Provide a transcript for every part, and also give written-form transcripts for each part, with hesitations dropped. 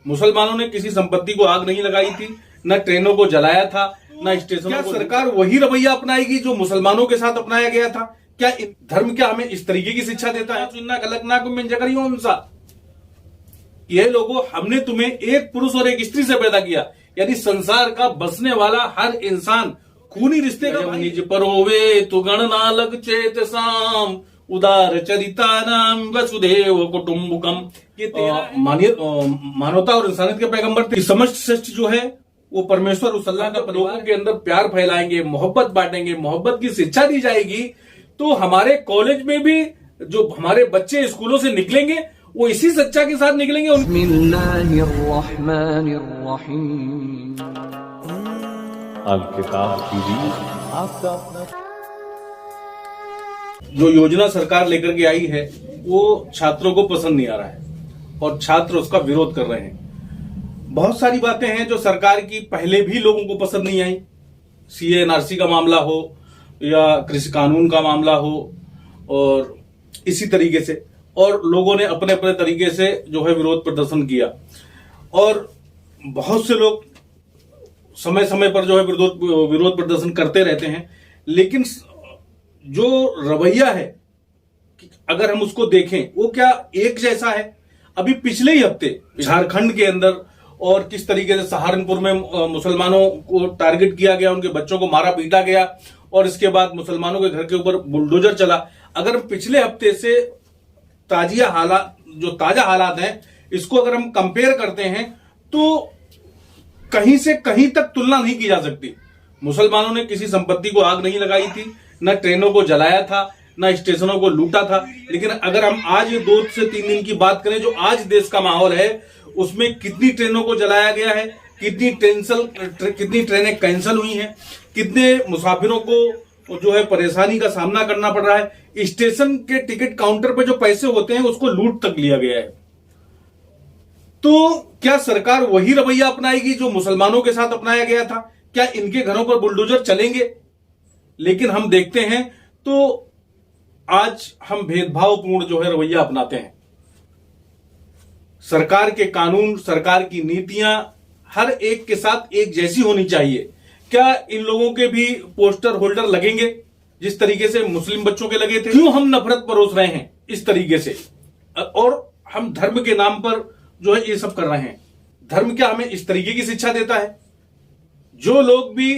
मुसलमानों ने किसी संपत्ति को आग नहीं लगाई थी, न ट्रेनों को जलाया था, न स्टेशनों को। सरकार वही रवैया अपनाएगी जो मुसलमानों के साथ अपनाया गया था? क्या धर्म क्या हमें इस तरीके की शिक्षा देता है? सुनना खलकनाकुम मिन ज़करिन व उन्सा, ये लोगों हमने तुम्हें एक पुरुष और एक स्त्री से पैदा किया, यानी संसार का बसने वाला हर इंसान खूनी रिश्ते का निज परोवे तु गणनालक चेत साम उदार चरिता नाम वसुदेव कुटुंबकम। ये मानवता और इंसानियत के पैगंबर थे। समस्त सृष्टि जो है वो परमेश्वर उस अल्लाह का लोगों के अंदर प्यार फैलाएंगे, मोहब्बत बांटेंगे, मोहब्बत की शिक्षा दी जाएगी, तो हमारे कॉलेज में भी जो हमारे बच्चे स्कूलों से निकलेंगे वो इसी सच्चा के साथ निकलेंगे। आपका अपना जो योजना सरकार लेकर के आई है वो छात्रों को पसंद नहीं आ रहा है और छात्र उसका विरोध कर रहे हैं। बहुत सारी बातें हैं जो सरकार की पहले भी लोगों को पसंद नहीं आई, सीए एनआरसी का मामला हो या कृषि कानून का मामला हो, और इसी तरीके से और लोगों ने अपने अपने तरीके से जो है विरोध प्रदर्शन किया, और बहुत से लोग समय समय पर जो है विरोध प्रदर्शन करते रहते हैं। लेकिन जो रवैया है अगर हम उसको देखें वो क्या एक जैसा है? अभी पिछले ही हफ्ते झारखंड के अंदर और किस तरीके से सहारनपुर में मुसलमानों को टारगेट किया गया, उनके बच्चों को मारा पीटा गया और इसके बाद मुसलमानों के घर के ऊपर बुलडोजर चला। अगर पिछले हफ्ते से ताजा हालात हैं इसको अगर हम कंपेयर करते हैं तो कहीं से कहीं तक तुलना नहीं की जा सकती। मुसलमानों ने किसी संपत्ति को आग नहीं लगाई थी, न ट्रेनों को जलाया था, न स्टेशनों को लूटा था। लेकिन अगर हम आज 2 से 3 दिन की बात करें, जो आज देश का माहौल है उसमें कितनी ट्रेनों को जलाया गया है, कितनी ट्रेनें कैंसिल हुई हैं, कितने मुसाफिरों को जो है परेशानी का सामना करना पड़ रहा है। स्टेशन के टिकट काउंटर पर जो पैसे होते हैं उसको लूट तक लिया गया है। तो क्या सरकार वही रवैया अपनाएगी जो मुसलमानों के साथ अपनाया गया था? क्या इनके घरों पर बुलडोजर चलेंगे? लेकिन हम देखते हैं तो आज हम भेदभावपूर्ण जो है रवैया अपनाते हैं। सरकार के कानून, सरकार की नीतियां हर एक के साथ एक जैसी होनी चाहिए। क्या इन लोगों के भी पोस्टर होल्डर लगेंगे जिस तरीके से मुस्लिम बच्चों के लगे थे? क्यों हम नफरत परोस रहे हैं इस तरीके से, और हम धर्म के नाम पर जो है ये सब कर रहे हैं? धर्म क्या हमें इस तरीके की शिक्षा देता है? जो लोग भी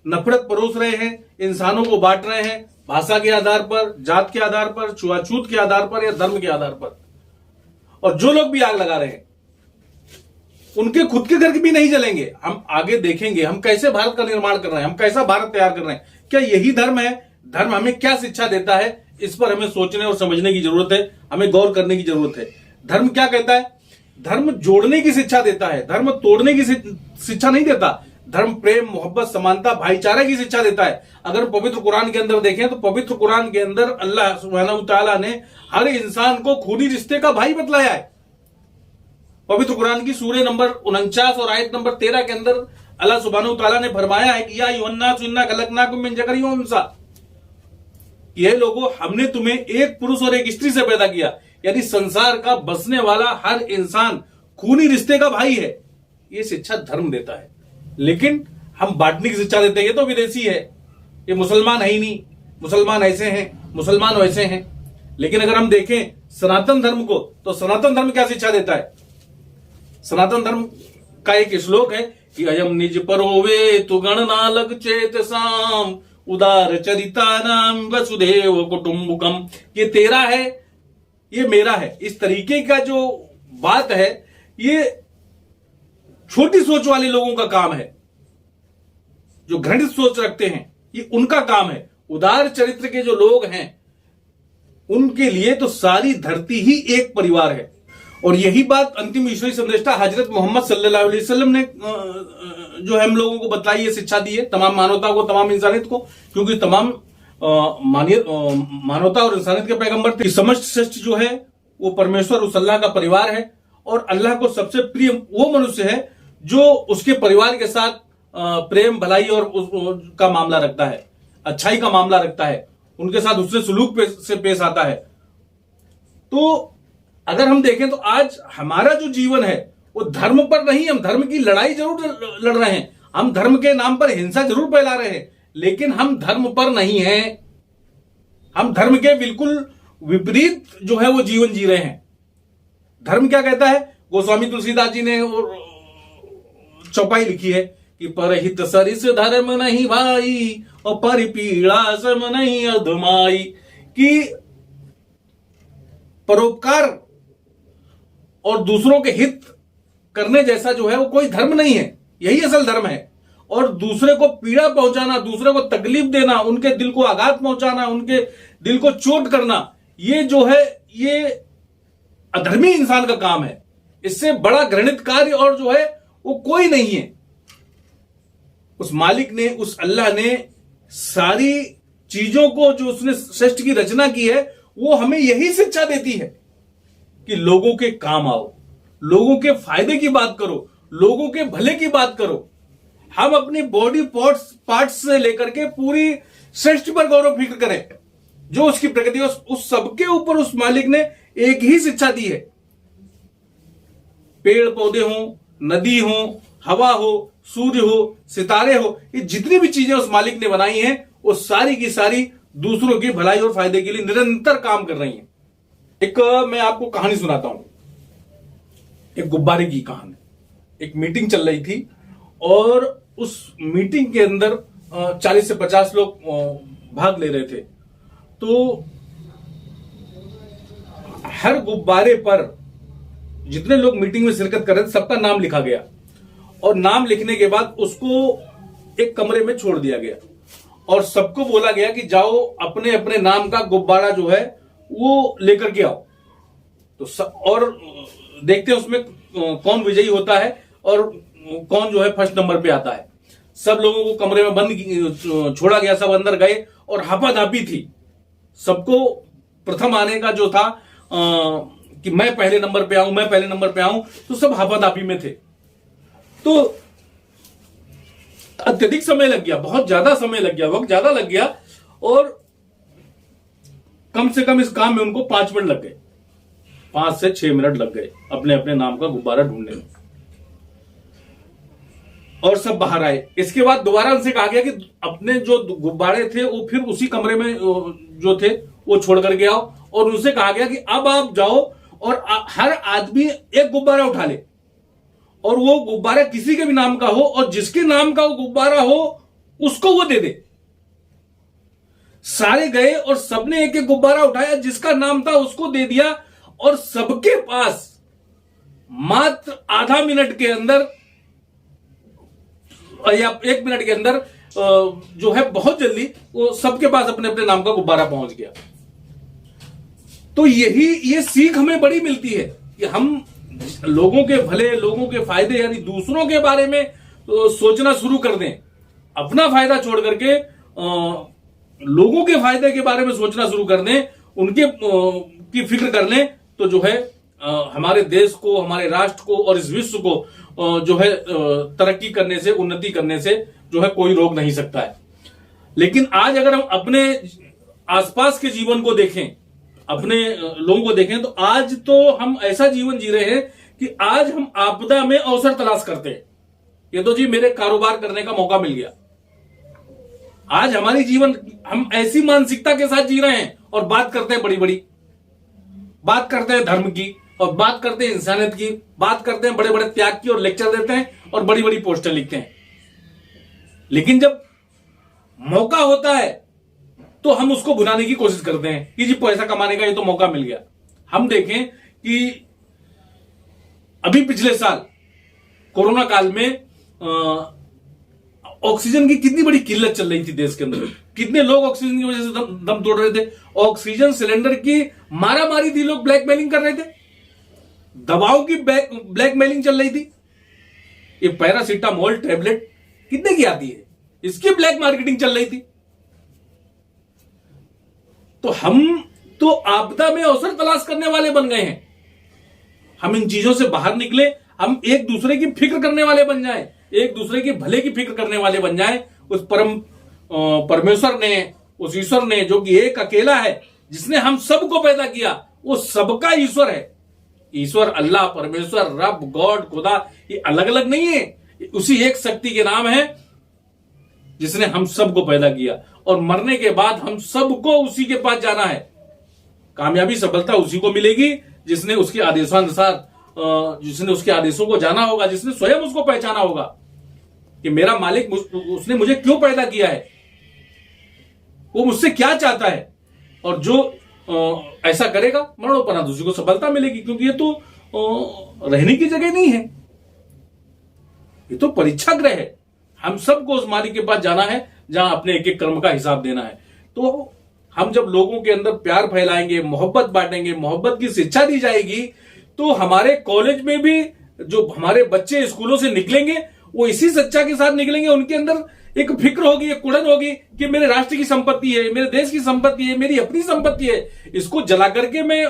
नफरत परोस रहे हैं, इंसानों को बांट रहे हैं भाषा के आधार पर, जात के आधार पर, छुआछूत के आधार पर या धर्म के आधार पर, और जो लोग भी आग लगा रहे हैं उनके खुद के घर भी नहीं जलेंगे। हम आगे देखेंगे हम कैसे भारत का निर्माण कर रहे हैं, हम कैसा भारत तैयार कर रहे हैं। क्या यही धर्म है? धर्म हमें क्या शिक्षा देता है? इस पर हमें सोचने और समझने की जरूरत है, हमें गौर करने की जरूरत है। धर्म क्या कहता है? धर्म जोड़ने की शिक्षा देता है, धर्म तोड़ने की शिक्षा नहीं देता। धर्म प्रेम, मोहब्बत, समानता, भाईचारा की शिक्षा देता है। अगर पवित्र कुरान के अंदर देखें तो पवित्र कुरान के अंदर अल्लाह सुब्हानहू तआला ने हर इंसान को खूनी रिश्ते का भाई बतलाया है। पवित्र कुरान की सूरह नंबर 49 और आयत नंबर 13 के अंदर अल्लाह सुब्हानहू तआला ने फरमाया है कि या अय्युहन्नासु इन्ना खलकनाकुम मिन ज़करिन व उन्सा, ये लोगों हमने तुम्हें एक पुरुष और एक स्त्री से पैदा किया, यानी संसार का बसने वाला हर इंसान खूनी रिश्ते का भाई है। ये शिक्षा धर्म देता है। लेकिन हम बांटने की शिक्षा देते हैं, ये तो विदेशी है, ये मुसलमान है ही नहीं, मुसलमान ऐसे हैं, मुसलमान वैसे हैं। लेकिन अगर हम देखें सनातन धर्म को, तो सनातन धर्म क्या शिक्षा देता है? सनातन धर्म का एक श्लोक है कि अयम निज परोवे तु गणनालक चेत साम उदार चरिता नाम वसुदेव कुटुंबकम। ये तेरा है, ये मेरा है। इस तरीके का जो बात है ये छोटी सोच वाले लोगों का काम है, जो घृणित सोच रखते हैं, ये उनका काम है। उदार चरित्र के जो लोग हैं उनके लिए तो सारी धरती ही एक परिवार है। और यही बात अंतिम ईश्वरीय संदेष्टा हजरत मोहम्मद सल्लल्लाहु अलैहि वसल्लम ने जो है हम लोगों को बतलाई है, शिक्षा दी है, तमाम मानवता को, तमाम इंसानियत को, क्योंकि तमाम मानवता और इंसानियत के पैगंबर थे। समस्त सृष्टि जो है वो परमेश्वर उस अल्लाह का परिवार है, और अल्लाह को सबसे प्रिय वो मनुष्य है जो उसके परिवार के साथ प्रेम, भलाई और का मामला रखता है, अच्छाई का मामला रखता है, उनके साथ उससे सलूक से पेश आता है। तो अगर हम देखें तो आज हमारा जो जीवन है वो धर्म पर नहीं, हम धर्म की लड़ाई जरूर लड़ रहे हैं, हम धर्म के नाम पर हिंसा जरूर फैला रहे हैं, लेकिन हम धर्म पर नहीं हैं। हम धर्म के बिल्कुल विपरीत जो है वो जीवन जी रहे हैं। धर्म क्या कहता है? गोस्वामी तुलसीदास जी ने चौपाई लिखी है कि परहित सरिस धर्म नहीं भाई और परिपीड़ा सम नहीं अधमाई, कि परोपकार और दूसरों के हित करने जैसा जो है वो कोई धर्म नहीं है, यही असल धर्म है। और दूसरे को पीड़ा पहुंचाना, दूसरे को तकलीफ देना, उनके दिल को आघात पहुंचाना, उनके दिल को चोट करना, ये जो है ये अधर्मी इंसान का काम है। इससे बड़ा घृणित कार्य और जो है वो कोई नहीं है। उस मालिक ने, उस अल्लाह ने सारी चीजों को जो उसने सृष्टि की रचना की है वो हमें यही शिक्षा देती है कि लोगों के काम आओ, लोगों के फायदे की बात करो, लोगों के भले की बात करो। हम अपनी बॉडी पार्ट्स से लेकर के पूरी सृष्टि पर गौरव फिक्र करें, जो उसकी प्रकृति है उस सबके ऊपर उस मालिक ने एक ही शिक्षा दी है। पेड़ पौधे हो, नदी हो, हवा हो, सूर्य हो, सितारे हो, ये जितनी भी चीजें उस मालिक ने बनाई हैं वो सारी की सारी दूसरों की भलाई और फायदे के लिए निरंतर काम कर रही हैं। एक मैं आपको कहानी सुनाता हूं, एक गुब्बारे की कहानी। एक मीटिंग चल रही थी और उस मीटिंग के अंदर 40 से 50 लोग भाग ले रहे थे। तो हर गुब्बारे पर जितने लोग मीटिंग में शिरकत कर रहे थे सबका नाम लिखा गया और नाम लिखने के बाद उसको एक कमरे में छोड़ दिया गया और सबको बोला गया कि जाओ अपने अपने नाम का गुब्बारा जो है वो लेकर के आओ। तो और देखते हैं उसमें कौन विजयी होता है और कौन जो है फर्स्ट नंबर पे आता है। सब लोगों को कमरे में बंद छोड़ा गया, सब अंदर गए और हापाधापी थी। सबको प्रथम आने का जो था कि मैं पहले नंबर पे आऊं, मैं पहले नंबर पे आऊं, तो सब हापाधापी में थे। तो अत्यधिक समय लग गया, बहुत ज्यादा समय लग गया, वक्त ज्यादा लग गया और कम से कम इस काम में उनको 5 मिनट लग गए, 5 से 6 मिनट लग गए अपने अपने नाम का गुब्बारा ढूंढने में। और सब बाहर आए। इसके बाद दोबारा उनसे कहा गया कि अपने जो गुब्बारे थे वो फिर उसी कमरे में जो थे वो छोड़ करके आओ। और उनसे कहा गया कि अब आप जाओ और हर आदमी एक गुब्बारा उठा ले और वो गुब्बारा किसी के भी नाम का हो और जिसके नाम का वो गुब्बारा हो उसको वो दे दे। सारे गए और सबने एक एक गुब्बारा उठाया, जिसका नाम था उसको दे दिया और सबके पास मात्र आधा मिनट के अंदर या 1 मिनट के अंदर जो है बहुत जल्दी वो सबके पास अपने अपने नाम का गुब्बारा पहुंच गया। तो ये सीख हमें बड़ी मिलती है कि हम लोगों के भले, लोगों के फायदे यानी दूसरों के बारे में सोचना शुरू कर दें। अपना फायदा छोड़ करके लोगों के फायदे के बारे में सोचना शुरू कर दें, उनके की फिक्र कर लें, तो जो है हमारे देश को, हमारे राष्ट्र को और इस विश्व को जो है तरक्की करने से, उन्नति करने से जो है कोई रोक नहीं सकता है। लेकिन आज अगर हम अपने आसपास के जीवन को देखें, अपने लोगों को देखें, तो आज तो हम ऐसा जीवन जी रहे हैं कि आज हम आपदा में अवसर तलाश करते हैं। ये तो जी मेरे कारोबार करने का मौका मिल गया। आज हमारी जीवन, हम ऐसी मानसिकता के साथ जी रहे हैं और बात करते हैं बड़ी बड़ी, बात करते हैं धर्म की और बात करते हैं इंसानियत की, बात करते हैं बड़े बड़े त्याग की और लेक्चर देते हैं और बड़ी बड़ी पोस्टर लिखते हैं। लेकिन जब मौका होता है तो हम उसको भुलाने की कोशिश करते हैं कि जी पैसा कमाने का ये तो मौका मिल गया। हम देखें कि अभी पिछले साल कोरोना काल में ऑक्सीजन की कितनी बड़ी किल्लत चल रही थी देश के अंदर, कितने लोग ऑक्सीजन की वजह से दम तोड़ रहे थे। ऑक्सीजन सिलेंडर की मारामारी थी, लोग ब्लैकमेलिंग कर रहे थे, दवाओं की ब्लैकमेलिंग चल रही थी। ये पैरासीटामोल टैबलेट कितने की आती है, इसकी ब्लैक मार्केटिंग चल रही थी। तो हम तो आपदा में अवसर तलाश करने वाले बन गए हैं। हम इन चीजों से बाहर निकले, हम एक दूसरे की फिक्र करने वाले बन जाएं, एक दूसरे के भले की फिक्र करने वाले बन जाएं। उस परमेश्वर ने, उस ईश्वर ने जो कि एक अकेला है, जिसने हम सबको पैदा किया, वो सबका ईश्वर है। ईश्वर अल्लाह, परमेश्वर, रब, गॉड, खुदा, ये अलग अलग नहीं है, उसी एक शक्ति के नाम है जिसने हम सबको पैदा किया, और मरने के बाद हम सबको उसी के पास जाना है। कामयाबी, सफलता उसी को मिलेगी जिसने उसके आदेशानुसार, जिसने उसके आदेशों को जाना होगा, जिसने स्वयं उसको पहचाना होगा कि मेरा मालिक, उसने मुझे क्यों पैदा किया है, वो मुझसे क्या चाहता है, और जो ऐसा करेगा मरणोपरांत उसी को सफलता मिलेगी। क्योंकि ये तो रहने की जगह नहीं है, ये तो परीक्षा गृह है। हम सबको उस मालिक के पास जाना है जहां अपने एक एक कर्म का हिसाब देना है। तो हम जब लोगों के अंदर प्यार फैलाएंगे, मोहब्बत बांटेंगे, मोहब्बत की शिक्षा दी जाएगी, तो हमारे कॉलेज में भी जो हमारे बच्चे स्कूलों से निकलेंगे वो इसी सच्चा के साथ निकलेंगे। उनके अंदर एक फिक्र होगी, एक कुड़न होगी कि मेरे राष्ट्र की संपत्ति है, मेरे देश की संपत्ति है, मेरी अपनी संपत्ति है, इसको जला करके मैं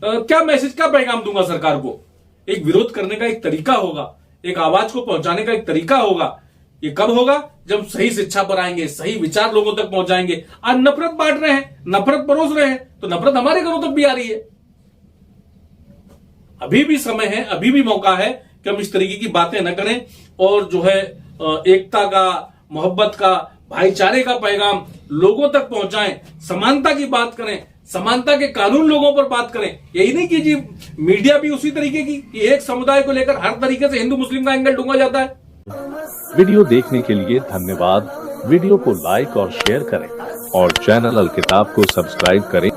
क्या मैसेज, क्या पैगाम दूंगा सरकार को। एक विरोध करने का एक तरीका होगा, एक आवाज को पहुंचाने का एक तरीका होगा। ये कब होगा? जब सही शिक्षा पर आएंगे, सही विचार लोगों तक पहुंचाएंगे। आज नफरत बांट रहे हैं, नफरत परोस रहे हैं, तो नफरत हमारे घरों तक भी आ रही है। अभी भी समय है, अभी भी मौका है कि हम इस तरीके की बातें न करें, और जो है एकता का, मोहब्बत का, भाईचारे का पैगाम लोगों तक पहुंचाएं, समानता की बात करें, समानता के कानून लोगों पर बात करें। यही नहीं कि जी मीडिया भी उसी तरीके की कि एक समुदाय को लेकर हर तरीके से हिंदू मुस्लिम का एंगल ढूंढा जाता है। वीडियो देखने के लिए धन्यवाद। वीडियो को लाइक और शेयर करें और चैनल अलकिताब को सब्सक्राइब करें।